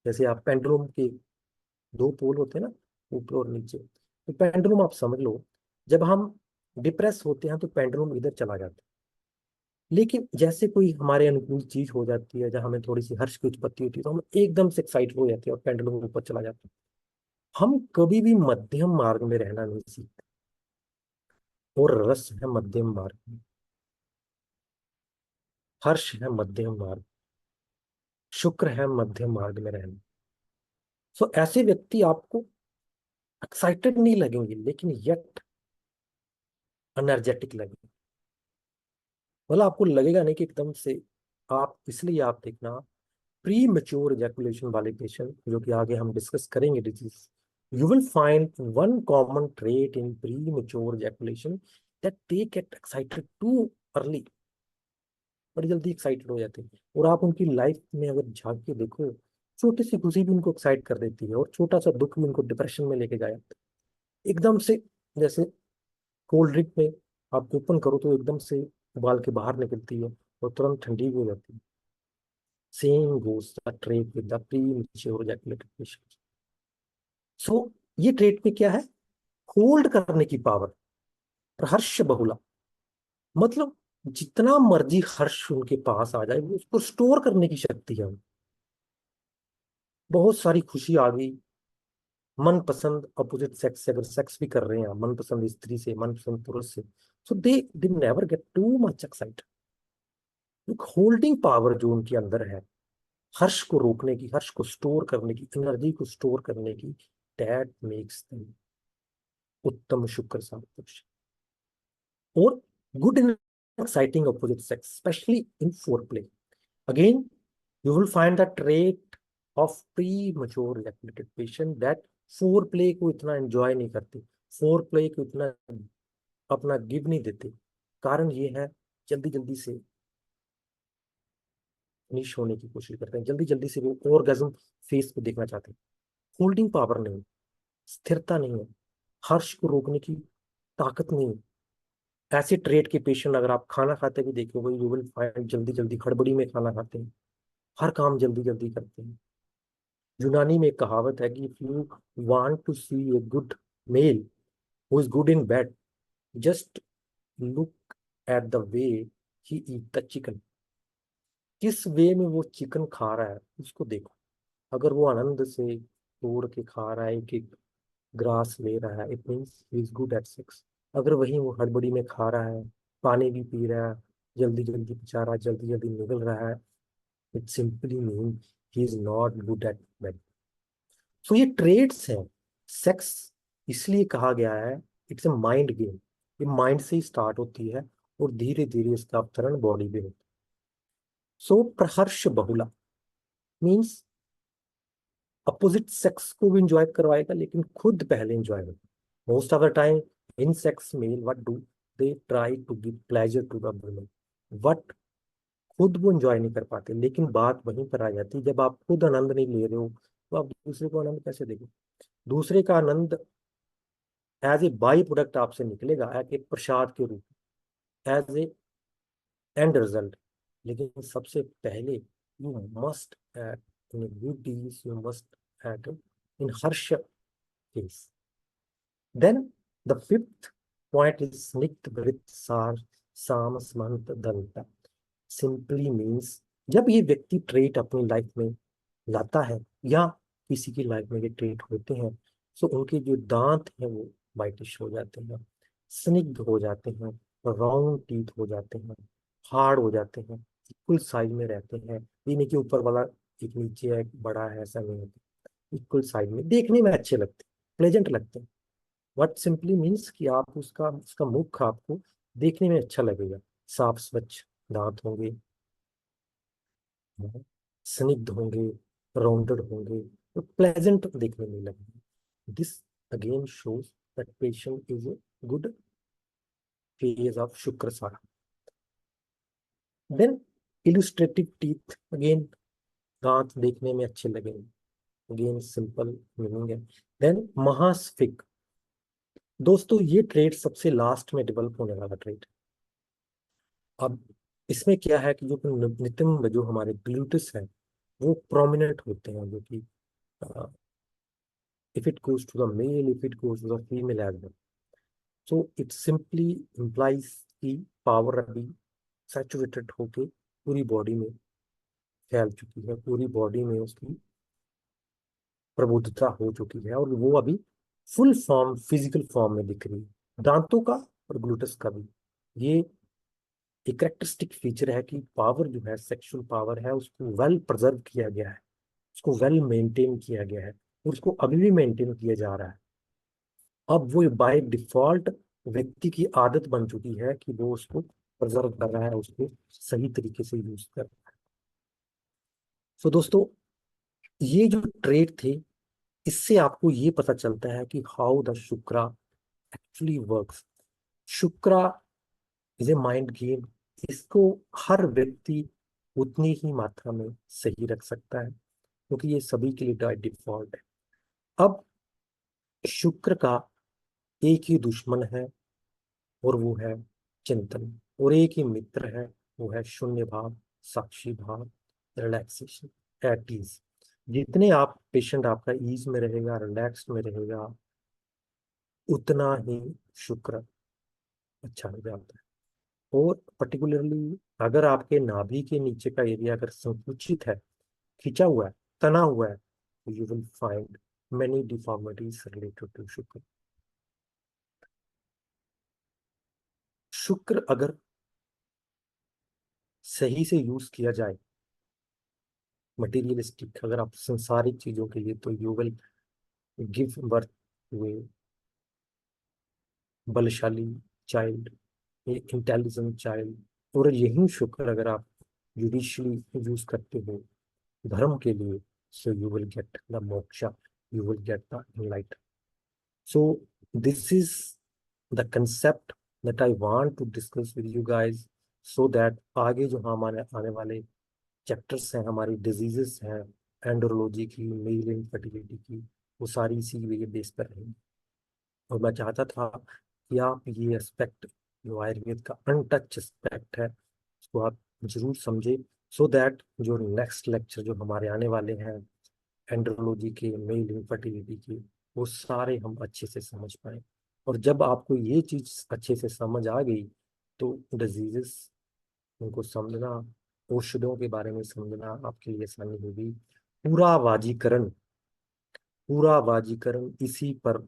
जैसे आप पेंडुलम के दो पोल होते हैं ना, ऊपर और नीचे, तो पेंडुलम आप समझ लो, जब हम डिप्रेस होते हैं तो पेंडुलम इधर चला जाता है। लेकिन जैसे कोई हमारे अनुकूल चीज हो जाती है, जहाँ हमें थोड़ी सी हर्ष की उत्पत्ति होती है, तो हम एकदम से एक्साइट हो जाते हैं और पेंडुलम ऊपर चला जाता है। हम कभी भी मध्यम मार्ग में रहना नहीं सीखते, और रस है मध्यम मार्ग में, हर्ष है मध्यम मार्ग, शुक्र है मध्यम मार्ग में रहना। सो ऐसे व्यक्ति आपको एक्साइटेड नहीं लगेंगे, लेकिन यट एनर्जेटिक लगेंगे। मतलब आपको लगेगा नहीं कि एकदम से आप, इसलिए आप देखना प्री मेच्योर इजैकुलेशन वाले पेशेंट, जो कि आगे हम डिस्कस करेंगे disease, you will find one common trait in pre mature ejaculation, that they get excited too early, बड़ी जल्दी एक्साइटेड हो जाते हैं। और आप उनकी लाइफ में अगर झांक के देखो, छोटी सी खुशी भी उनको एक्साइट कर देती है, और छोटा सा दुख भी उनको डिप्रेशन में लेके जाया एकदम से। जैसे कोल्ड ड्रिंक में आप ओपन करो तो एकदम से उबाल के बाहर निकलती है और तुरंत ठंडी भी हो जाती है। Same goes the trait with the premature ejaculated patient. So ये ट्रेट में क्या है, होल्ड करने की पावर, हर्ष बहुला, मतलब जितना मर्जी हर्ष उनके पास आ जाए, वो उसको स्टोर करने की शक्ति है। बहुत सारी खुशी आ गई, मनपसंद अपोजिट सेक्स से अगर सेक्स भी कर रहे हैं, मनपसंद स्त्री से, मनपसंद पुरुष से, so they never get too much excite. एक होल्डिंग पावर जो उनके अंदर है, हर्ष को रोकने की, हर्ष को स्टोर करने की, एनर्जी को स्टोर करने की, दैट मेक्स देम उत्तम शुक्र पुरुष। और good in exciting opposite sex, specially in four play. Again you will find the trait of premature ejaculated patient that four play को इतना एंजॉय नहीं करते, फोर प्ले को इतना अपना गिव नहीं देते। कारण ये है, जल्दी जल्दी से फिनिश होने की कोशिश करते हैं, जल्दी जल्दी से वो ऑर्गेज्म फेस को देखना चाहते हैं। होल्डिंग पावर नहीं, स्थिरता नहीं है, हर्ष को रोकने की ताकत नहीं है। ऐसे ट्रेट के पेशेंट अगर आप खाना खाते भी देखोगे, यू विल फाइंड जल्दी जल्दी हड़बड़ी में खाना खाते हैं, हर काम जल्दी जल्दी करते हैं। यूनानी में एक कहावत है कि if you want to see a good male who is good in bed, just look at the way he eat the chicken. किस वे में वो चिकन खा रहा है उसको देखो। अगर वो आनंद से तोड़ के खा रहा है, एक एक ग्रास ले रहा है, it means he is good at sex. अगर वही वो हड़बड़ी में खा रहा है, पानी भी पी रहा है, जल्दी जल्दी पचा रहा है, जल्दी जल्दी निकल रहा है, it simply mean he is not good at bed. So ये ट्रेड्स हैं। सेक्स इसलिए कहा गया है, इट्स ए माइंड गेम, ये माइंड से ही स्टार्ट होती है और धीरे धीरे इसका अवतरण बॉडी पे होता है। So praharsha bahula means opposite sex को भी इंजॉय करवाएगा, लेकिन खुद पहले इंजॉय होगा। Most of the time in sex male what do, they try to give pleasure to the woman, but खुद वो इंजॉय नहीं कर पाते। लेकिन बात वहीं पर आ जाती है, जब आप खुद आनंद नहीं ले रहे हो तो आप दूसरे को आनंद कैसे देंगे। दूसरे का आनंद एज ए बाई प्रोडक्ट आपसे निकलेगा, एक प्रसाद के रूप, एज ए एंड रिजल्ट। लेकिन सबसे पहले you must add in good deeds, you must add in harsha case. Then the fifth point is snigdha वृत्त सार साम स्मंत दंता, सिंपली मीन्स जब ये व्यक्ति ट्रेट अपनी लाइफ में लाता है, या किसी की लाइफ में ये ट्रेट होते हैं, तो उनके जो दांत हैं वो वाइटिश हो जाते हैं, स्निग्ध हो जाते हैं, राउंड टीथ हो जाते हैं, हार्ड हो जाते हैं, इक्वल साइज में रहते हैं। ये नहीं कि ऊपर वाला एक नीचे है एक बड़ा है, ऐसा नहीं होता, इक्वल साइज में देखने में अच्छे लगते हैं, प्लेजेंट लगते हैं। व्हाट सिंपली मीन्स कि आप उसका उसका मुख आपको देखने में अच्छा लगेगा, साफ स्वच्छ दांत होंगे, स्निग्ध होंगे, राउंडेड होंगे, तो प्लेजेंट देखने में लगेंगे। This again shows that patient is a good phase of शुक्र सारा। देन इलुस्ट्रेटिव टीथ, अगेन दांत देखने में अच्छे लगेंगे, अगेन सिंपल मीनिंग है। देन महास्फिक, दोस्तों ये ट्रेड सबसे लास्ट में डेवलप होने वाला ट्रेड। अब इसमें क्या है कि जो नितिन जो हमारे ग्लूटिस है वो प्रोमिनेंट होते हैं, जो कि if it goes to the male, if it goes to the female as well. So it simply implies कि पावर अभी सैचुरेटेड होके पूरी बॉडी में फैल चुकी है, पूरी बॉडी में उसकी प्रबुद्धता हो चुकी है, और वो अभी फुल फॉर्म फिजिकल फॉर्म में दिख रही है, दांतों का और ग्लूटस का भी। ये एक करेक्टरिस्टिक फीचर है कि पावर जो है, सेक्सुअल पावर है, उसको वेल प्रिजर्व किया गया है, उसको वेल मेंटेन किया गया है, और उसको अभी भी मेंटेन किया जा रहा है। अब वो बाय डिफॉल्ट व्यक्ति की आदत बन चुकी है कि वो उसको प्रिजर्व कर रहा है, उसको सही तरीके से यूज कर रहा है। सो दोस्तों, ये जो ट्रेड थे, इससे आपको ये पता चलता है कि how the shukra actually works. Shukra is a mind game. इसको हर व्यक्ति उतनी ही मात्रा में सही रख सकता है, क्योंकि ये सभी के लिए बाय डिफॉल्ट है। अब शुक्र का एक ही दुश्मन है, और वो है चिंतन, और एक ही मित्र है, वो है शून्य भाव, साक्षी भाव, रिलैक्सेशन, एट ईज। जितने आप पेशेंट आपका ईज में रहेगा, रिलैक्स में रहेगा, उतना ही शुक्र अच्छा हो जाता है। और पर्टिकुलरली अगर आपके नाभि के नीचे का एरिया अगर संकुचित है, खिंचा हुआ है, तना हुआ है, तो you will find many deformities related to shukra. शुक्र अगर सही से यूज किया जाए, मटेरियलिस्टिक, अगर आप संसारिक चीजों के लिए, तो you will give birth to a balshali child, A intelligent child. और यही शुक्र अगर आप जुडिशली यूज करते हो धर्म के लिए, so you will get the moksha, you will get the enlight. So this is the concept that I want to discuss with you guys, so that आगे जो हमारे आने वाले चैप्टर्स हैं, हमारी डिजीजेस हैं, एंड्रोलॉजी की, मेल इनफर्टिलिटी की, वो सारी इसी के बेस पर रहेंगी। और मैं चाहता था कि आप ये एस्पेक्ट, जो आयुर्वेद का अनटच एस्पेक्ट है, उसको आप जरूर समझे, सो दैट जो नेक्स्ट लेक्चर जो हमारे आने वाले हैं एंड्रोलॉजी के, मेल इनफर्टिलिटी के, वो सारे हम अच्छे से समझ पाए। और जब आपको ये चीज अच्छे से समझ आ गई, तो डिजीजेस, उनको समझना, औषधियों के बारे में समझना आपके लिए आसानी होगी। पूरा वाजीकरण, पूरा वाजीकरण इसी पर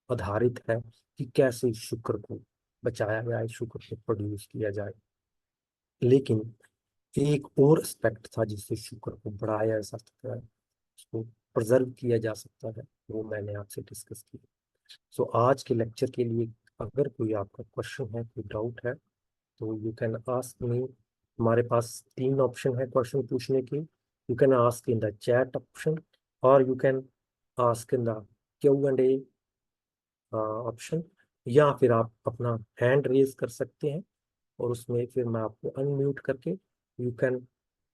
आधारित है कि कैसे शुक्र को बचाया जाए, शुक्र को प्रोड्यूस किया जाए। लेकिन एक और एस्पेक्ट था जिससे शुक्र को बढ़ाया जा सकता है, उसको प्रिजर्व किया जा सकता है, वो मैंने आपसे डिस्कस किया। सो आज के लेक्चर के लिए अगर कोई आपका क्वेश्चन है, कोई डाउट है, तो यू कैन आस्क मी। हमारे पास तीन ऑप्शन है क्वेश्चन पूछने के। You can ask in the chat option, और you can ask in the Q&A option, या फिर आप अपना हैंड रेज कर सकते हैं, और उसमें फिर मैं आपको अनम्यूट करके you can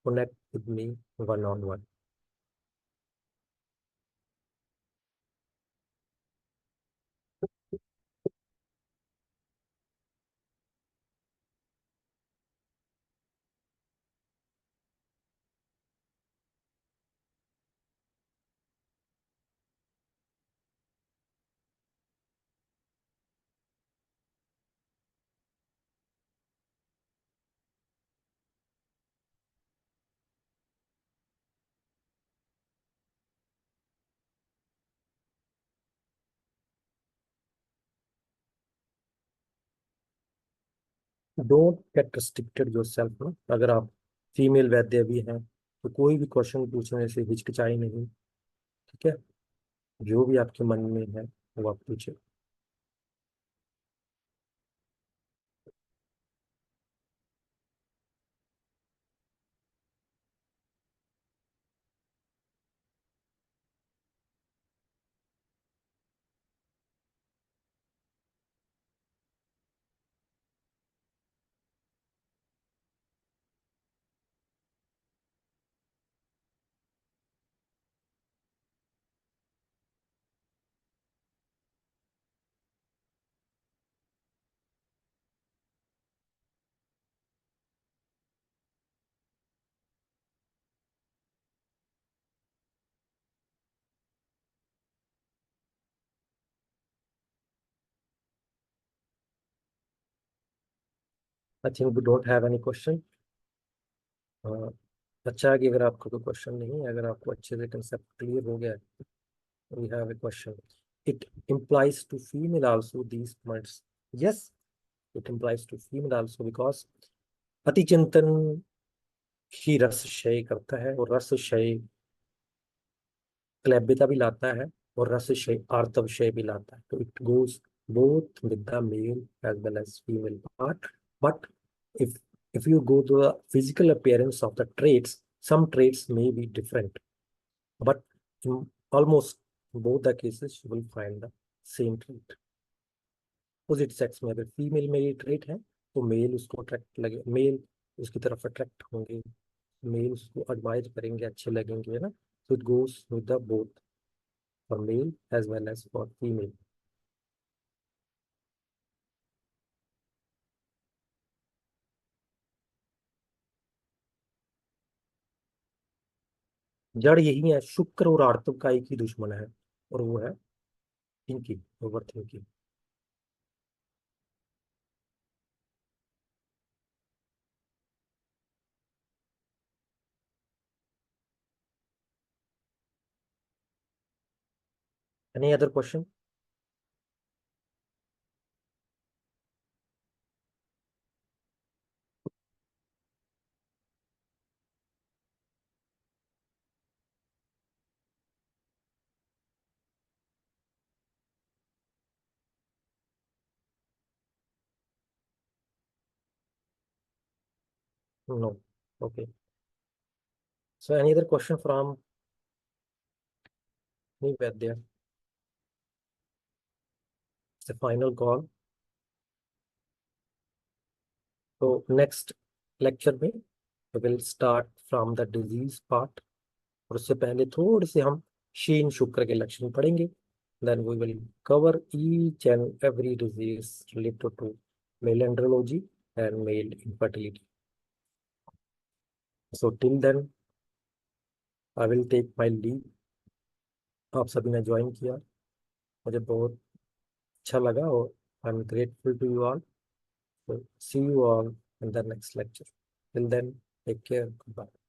connect with me one on one. Don't get restricted your self ना। अगर आप फीमेल वैद्य भी हैं, तो कोई भी क्वेश्चन पूछने से हिचकिचाई नहीं, ठीक है? जो भी आपके मन में है वो आप पूछे। I think we don't have any question. अच्छा है कि अगर आपको कोई क्वेश्चन नहीं है, अगर आपको अच्छे से कंसेप्ट क्लियर हो गया है। We have a question. It implies to female also these points. Yes, it implies to female also because अतिचिंतन ही रस क्षय करता है, और रस क्षय क्लैब्यता भी लाता है, और रस क्षय आर्तव क्षय भी लाता है। तो it goes both with the male as well as female part. But if if you go to the physical appearance of the traits, some traits may be different, but in almost both the cases you will find the same trait. Opposite sex में अगर female में ये trait है, तो mail उसको attract लगे, mail उसकी तरफ अट्रैक्ट होंगे, मेल उसको एडमायर करेंगे, अच्छे लगेंगे, है ना। So it goes with the both, for male as well as for female. जड़ यही है, शुक्र और आर्तव का एक ही दुश्मन है, और वो है thinking, over thinking. Any other question? No. Okay, so any other question from me vaidya? It's final call. तो नेक्स्ट लेक्चर में will start from the disease part, और उससे पहले थोड़े से हम शीन शुक्र के लक्षण पढ़ेंगे। Then we will cover each and every disease related to male andrology and male infertility. So till then I will take my leave. आप सभी ने ज्वाइन किया, मुझे बहुत अच्छा लगा, और I am grateful to you all. See you all in the next lecture. Till then, take care, bye.